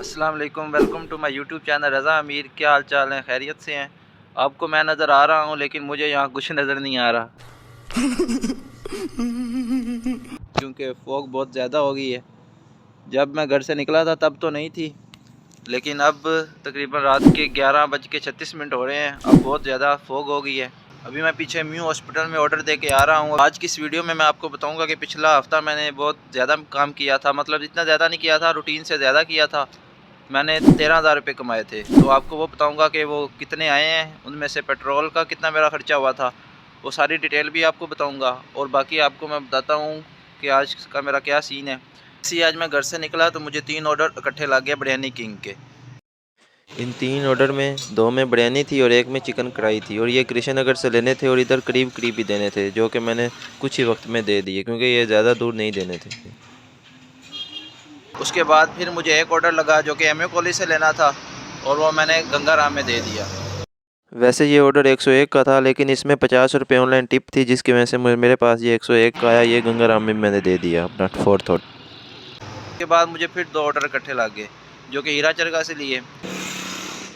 अस्सलाम वालेकुम, welcome to my YouTube channel Raza Amir. क्या हाल चाल है? खैरियत से हैं? आपको मैं नज़र आ रहा हूँ लेकिन मुझे यहाँ कुछ नज़र नहीं आ रहा क्योंकि फॉग बहुत ज़्यादा हो गई है। जब मैं घर से निकला था तब तो नहीं थी, लेकिन अब तकरीबन रात के 11:36 हो रहे हैं। अब बहुत ज़्यादा फॉग हो गई है। अभी मैं पीछे म्यू हॉस्पिटल में ऑर्डर दे के आ रहा हूँ। आज की इस वीडियो में मैं आपको बताऊँगा कि पिछला हफ़्ता मैंने बहुत ज़्यादा काम किया था, मतलब इतना ज़्यादा नहीं किया था, रूटीन से ज़्यादा किया था। मैंने 13,000 रुपये कमाए थे, तो आपको वो बताऊंगा कि वो कितने आए हैं, उनमें से पेट्रोल का कितना मेरा ख़र्चा हुआ था, वो सारी डिटेल भी आपको बताऊंगा। और बाकी आपको मैं बताता हूँ कि आज का मेरा क्या सीन है। इसी आज मैं घर से निकला तो मुझे 3 ऑर्डर इकट्ठे लग गए बिरयानी किंग के। इन 3 ऑर्डर में 2 में बिरयानी थी और 1 में चिकन कढ़ाई थी, और ये कृष्ण नगर से लेने थे और इधर करीब करीब ही देने थे, जो कि मैंने कुछ ही वक्त में दे दिए क्योंकि ये ज़्यादा दूर नहीं देने थे। उसके बाद फिर मुझे एक ऑर्डर लगा जो कि एमए कॉलेज से लेना था, और वो मैंने गंगाराम में दे दिया। वैसे ये ऑर्डर 101 का था, लेकिन इसमें 50 रुपये ऑनलाइन टिप थी, जिसकी वजह से मेरे पास ये 101 का आया। ये गंगाराम में मैंने दे दिया अपना 4th ऑर्डर। उसके बाद मुझे फिर 2 ऑर्डर इकट्ठे लग गए जो कि हीरा चरगा से लिए।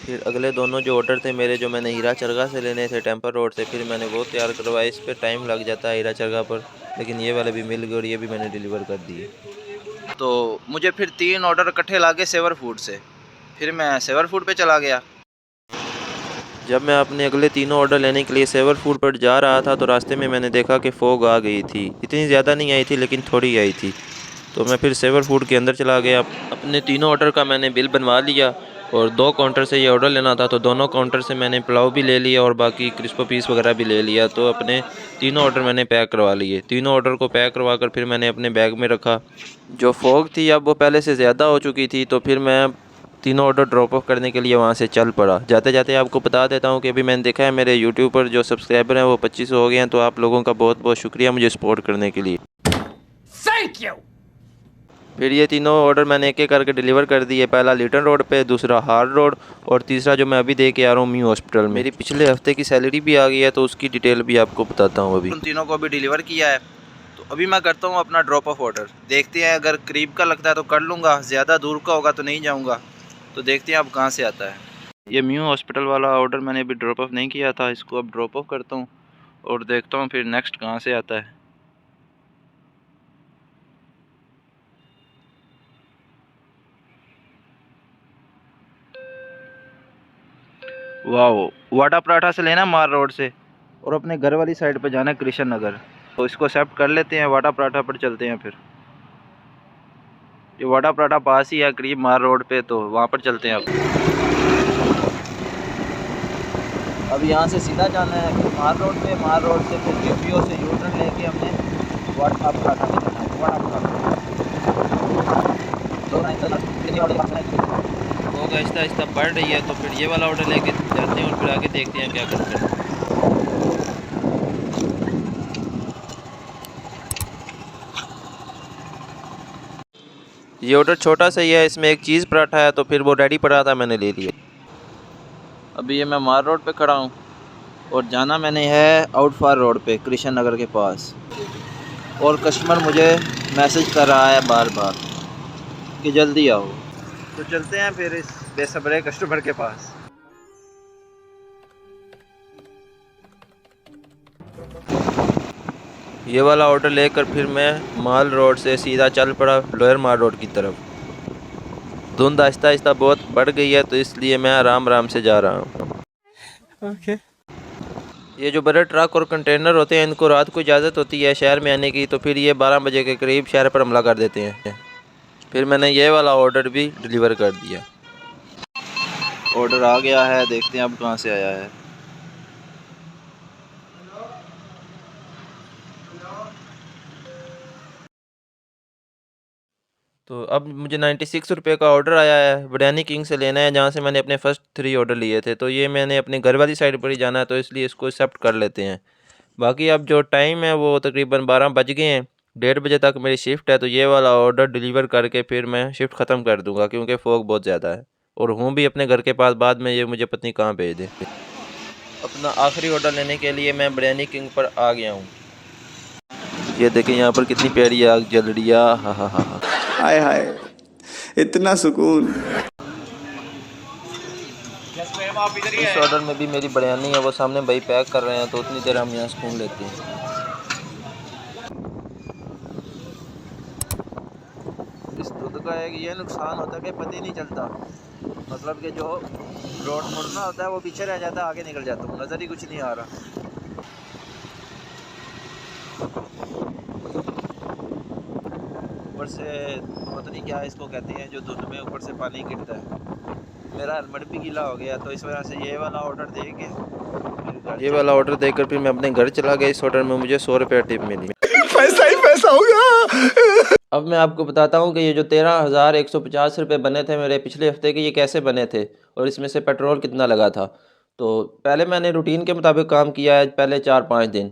फिर अगले दोनों जो ऑर्डर थे मेरे, जो मैंने हीरा चरगा से लेने थे टेम्पर रोड से, फिर मैंने वो तैयार करवाए। इस पर टाइम लग जाता है हीरा चरगा पर, लेकिन ये वाले भी मिल गए और ये भी मैंने डिलीवर कर दिए। तो मुझे फिर 3 ऑर्डर इकट्ठे लगे सेवर फूड से। फिर मैं सेवर फूड पे चला गया। जब मैं अपने अगले तीनों ऑर्डर लेने के लिए सेवर फूड पर जा रहा था तो रास्ते में मैंने देखा कि फॉग आ गई थी। इतनी ज़्यादा नहीं आई थी लेकिन थोड़ी आई थी। तो मैं फिर सेवर फूड के अंदर चला गया। अपने तीनों ऑर्डर का मैंने बिल बनवा लिया, और 2 काउंटर से ये ऑर्डर लेना था तो दोनों काउंटर से मैंने पुलाव भी ले लिया और बाकी क्रिस्पो पीस वगैरह भी ले लिया। तो अपने तीनों ऑर्डर मैंने पैक करवा लिए। तीनों ऑर्डर को पैक करवा कर फिर मैंने अपने बैग में रखा। जो फॉग थी अब वो पहले से ज़्यादा हो चुकी थी, तो फिर मैं तीनों ऑर्डर ड्रॉप ऑफ करने के लिए वहाँ से चल पड़ा। जाते जाते आपको बता देता हूँ कि अभी मैंने देखा है मेरे यूट्यूब पर जो सब्सक्राइबर हैं वो 25 हो गए हैं। तो आप लोगों का बहुत बहुत शुक्रिया मुझे सपोर्ट करने के लिए। Thank you. फिर ये तीनों ऑर्डर मैंने एक एक करके डिलीवर कर दिए। पहला लिटन रोड पे, दूसरा हार्ड रोड, और तीसरा जो मैं अभी दे के आ रहा हूँ म्यू हॉस्पिटल में। मेरी पिछले हफ्ते की सैलरी भी आ गई है, तो उसकी डिटेल भी आपको बताता हूँ अभी। उन तीनों को भी डिलीवर किया है, तो अभी मैं करता हूँ अपना ड्रॉप ऑफ ऑर्डर। देखते हैं, अगर करीब का लगता है तो कर लूँगा, ज़्यादा दूर का होगा तो नहीं जाऊँगा। तो देखते हैं अब कहाँ से आता है। ये म्यू हॉस्पिटल वाला ऑर्डर मैंने अभी ड्रॉप ऑफ नहीं किया था, इसको अब ड्रॉप ऑफ करता हूँ और देखता हूँ फिर नेक्स्ट कहाँ से आता है। वाह, वाडा पराठा से लेना मार रोड से, और अपने घर वाली साइड पे जाना है कृष्ण नगर। तो इसको एक्सेप्ट कर लेते हैं, वाडा पराठा पर चलते हैं। फिर ये वाडा पराठा पास ही है करीब मार रोड पे, तो वहाँ पर चलते हैं। अब यहाँ से सीधा जाना है फिर मार रोड पे, मार रोड से फिर जीपीओ से यू टर्न लेके हमने वाडा पराठा में जाना है। वाडा पराठा लोग आहिस्ता आहिस्ता बढ़ रही है, तो फिर ये वाला ऑर्डर लेके जाते हैं और फिर आगे देखते हैं क्या करते हैं। ये ऑर्डर छोटा सा ही है, इसमें एक चीज़ पराठा है, तो फिर वो रेडी पड़ा था, मैंने ले लिया। अभी ये मैं मार रोड पे खड़ा हूँ और जाना मैंने है आउट फार रोड पे कृष्ण नगर के पास। और कस्टमर मुझे मैसेज कर रहा है बार बार कि जल्दी आओ। तो चलते हैं फिर इस बेसब्रे कस्टमर के पास। ये वाला ऑर्डर लेकर फिर मैं माल रोड से सीधा चल पड़ा लोअर माल रोड की तरफ। धुंध आहिस्ता आहिस्ता बहुत बढ़ गई है, तो इसलिए मैं आराम आराम से जा रहा हूँ। ये जो बड़े ट्रक और कंटेनर होते हैं, इनको रात को इजाज़त होती है शहर में आने की, तो फिर ये 12 बजे के करीब शहर पर हमला कर देते हैं। फिर मैंने ये वाला ऑर्डर भी डिलीवर कर दिया। ऑर्डर आ गया है, देखते हैं अब कहाँ से आया है। तो अब मुझे 96 रुपये का ऑर्डर आया है, बिरयानी किंग से लेना है, जहाँ से मैंने अपने फर्स्ट 3 ऑर्डर लिए थे। तो ये मैंने अपने घर वाली साइड पर ही जाना है, तो इसलिए इसको एक्सेप्ट कर लेते हैं। बाकी अब जो टाइम है वो तकरीबन 12 बज गए हैं। 1:30 बजे तक मेरी शिफ्ट है, तो ये वाला ऑर्डर डिलीवर करके फिर मैं शिफ्ट ख़त्म कर दूंगा, क्योंकि फॉग बहुत ज़्यादा है और हूँ भी अपने घर के पास। बाद में ये मुझे पता नहीं कहाँ भेज दे। अपना आखिरी ऑर्डर लेने के लिए मैं बिरयानी किंग पर आ गया हूँ। ये देखें यहाँ पर कितनी प्यारी आग जल रही है। हा हा हा। हाय हाय, इतना सुकून। इस ऑर्डर में भी मेरी बिरयानी है, वो सामने भाई पैक कर रहे हैं, तो उतनी देर हम यहाँ सुकून लेते हैं। इस दूध का एक ये नुकसान होता है कि पता ही नहीं चलता, मतलब कि जो रोड मुड़ना होता है वो पीछे रह जाता है, आगे निकल जाता हूँ, नज़र ही कुछ नहीं आ रहा। ऊपर से पता नहीं क्या इसको कहते हैं जो धुंध में ऊपर से पानी गिरता है। मेरा हेलमेट भी गीला हो गया, तो इस वजह से ये वाला ऑर्डर दे के ये वाला ऑर्डर देकर फिर मैं अपने घर चला गया। इस ऑर्डर में मुझे 100 रुपये टिप मिली। पैसा ही पैसा होगा। अब मैं आपको बताता हूँ कि ये जो 13,150 रुपये बने थे मेरे पिछले हफ्ते के, ये कैसे बने थे और इसमें से पेट्रोल कितना लगा था। तो पहले मैंने रूटीन के मुताबिक काम किया है, पहले 4-5 दिन,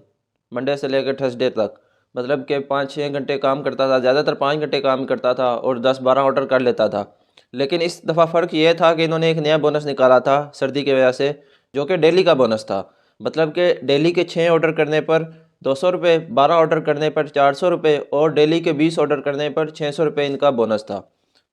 मंडे से लेकर थर्सडे तक, मतलब कि 5-6 घंटे काम करता था, ज़्यादातर 5 घंटे काम करता था और 10-12 ऑर्डर कर लेता था। लेकिन इस दफ़ा फ़र्क ये था कि इन्होंने एक नया बोनस निकाला था सर्दी की वजह से, जो कि डेली का बोनस था। मतलब कि डेली के 6 ऑर्डर करने पर 200 रुपये, 12 ऑर्डर करने पर 400 रुपये और डेली के 20 ऑर्डर करने पर 600 रुपये इनका बोनस था।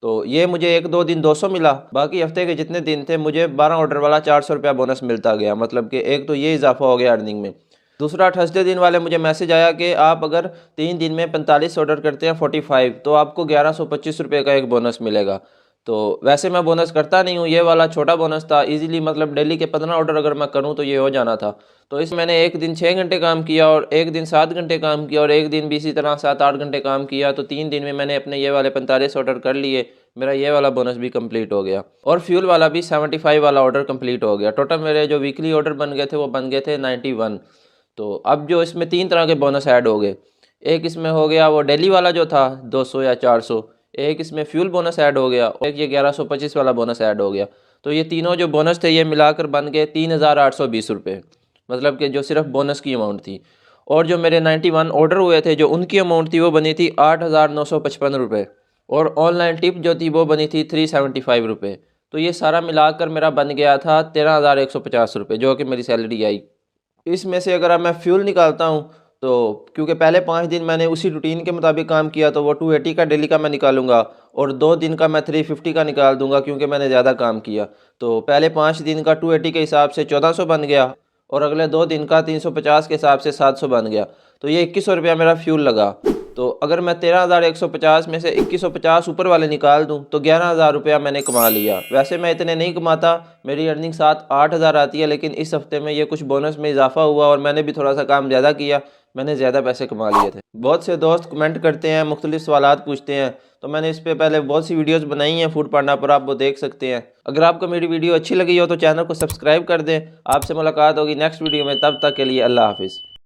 तो ये मुझे 1-2 दिन 200 मिला, बाकी हफ्ते के जितने दिन थे मुझे 12 ऑर्डर वाला 400 रुपया बोनस मिलता गया। मतलब कि एक तो ये इजाफा हो गया अर्निंग में। दूसरा, थर्सडे दिन वाले मुझे मैसेज आया कि आप अगर 3 दिन में 45 ऑर्डर करते हैं 45, तो आपको 1125 रुपये का एक बोनस मिलेगा। तो वैसे मैं बोनस करता नहीं हूँ, ये वाला छोटा बोनस था इजीली, मतलब डेली के 15 ऑर्डर अगर मैं करूँ तो ये हो जाना था। तो इस मैंने एक दिन 6 घंटे काम किया और एक दिन 7 घंटे काम किया और एक दिन भी इसी तरह 7-8 घंटे काम किया। तो 3 दिन में मैंने अपने ये वाले 45 ऑर्डर कर लिए, मेरा ये वाला बोनस भी कंप्लीट हो गया और फ्यूल वाला भी 75 वाला ऑर्डर कंप्लीट हो गया। टोटल मेरे जो वीकली ऑर्डर बन गए थे वो बन गए थे 91। तो अब जो इसमें 3 तरह के बोनस ऐड हो गए, एक इसमें हो गया वो डेली वाला जो था 200 या 400, एक इसमें फ्यूल बोनस ऐड हो गया और एक ये 1125 वाला बोनस ऐड हो गया। तो ये तीनों जो बोनस थे ये मिलाकर बन गए 3,820 रुपये, मतलब कि जो सिर्फ बोनस की अमाउंट थी। और जो मेरे 91 ऑर्डर हुए थे जो उनकी अमाउंट थी वो बनी थी 8,955 रुपये और ऑनलाइन टिप जो थी वो बनी थी 375 रुपये। तो ये सारा मिलाकर मेरा बन गया था 13,150 रुपये, जो कि मेरी सैलरी आई। इसमें से अगर अब मैं फ्यूल निकालता हूँ तो क्योंकि पहले 5 दिन मैंने उसी रूटीन के मुताबिक काम किया तो वो 280 का डेली का मैं निकालूंगा और 2 दिन का मैं 350 का निकाल दूंगा क्योंकि मैंने ज़्यादा काम किया। तो पहले 5 दिन का 280 के हिसाब से 1400 बन गया और अगले 2 दिन का 350 के हिसाब से 700 बन गया। तो ये 2100 रुपया मेरा फ्यूल लगा। तो अगर मैं 13,150 में से 2150 ऊपर वाले निकाल दूं तो 11,000 रुपया मैंने कमा लिया। वैसे मैं इतने नहीं कमाता, मेरी अर्निंग 7-8 हज़ार आती है, लेकिन इस हफ्ते में ये कुछ बोनस में इजाफा हुआ और मैंने भी थोड़ा सा काम ज़्यादा किया, मैंने ज़्यादा पैसे कमा लिए थे। बहुत से दोस्त कमेंट करते हैं, मुख्तलिफ सवालात पूछते हैं, तो मैंने इस पर पहले बहुत सी वीडियोस बनाई हैं फूड पांडा पर, आप वो देख सकते हैं। अगर आपको मेरी वीडियो अच्छी लगी हो तो चैनल को सब्सक्राइब कर दें। आपसे मुलाकात होगी नेक्स्ट वीडियो में, तब तक के लिए अल्लाह हाफिज़।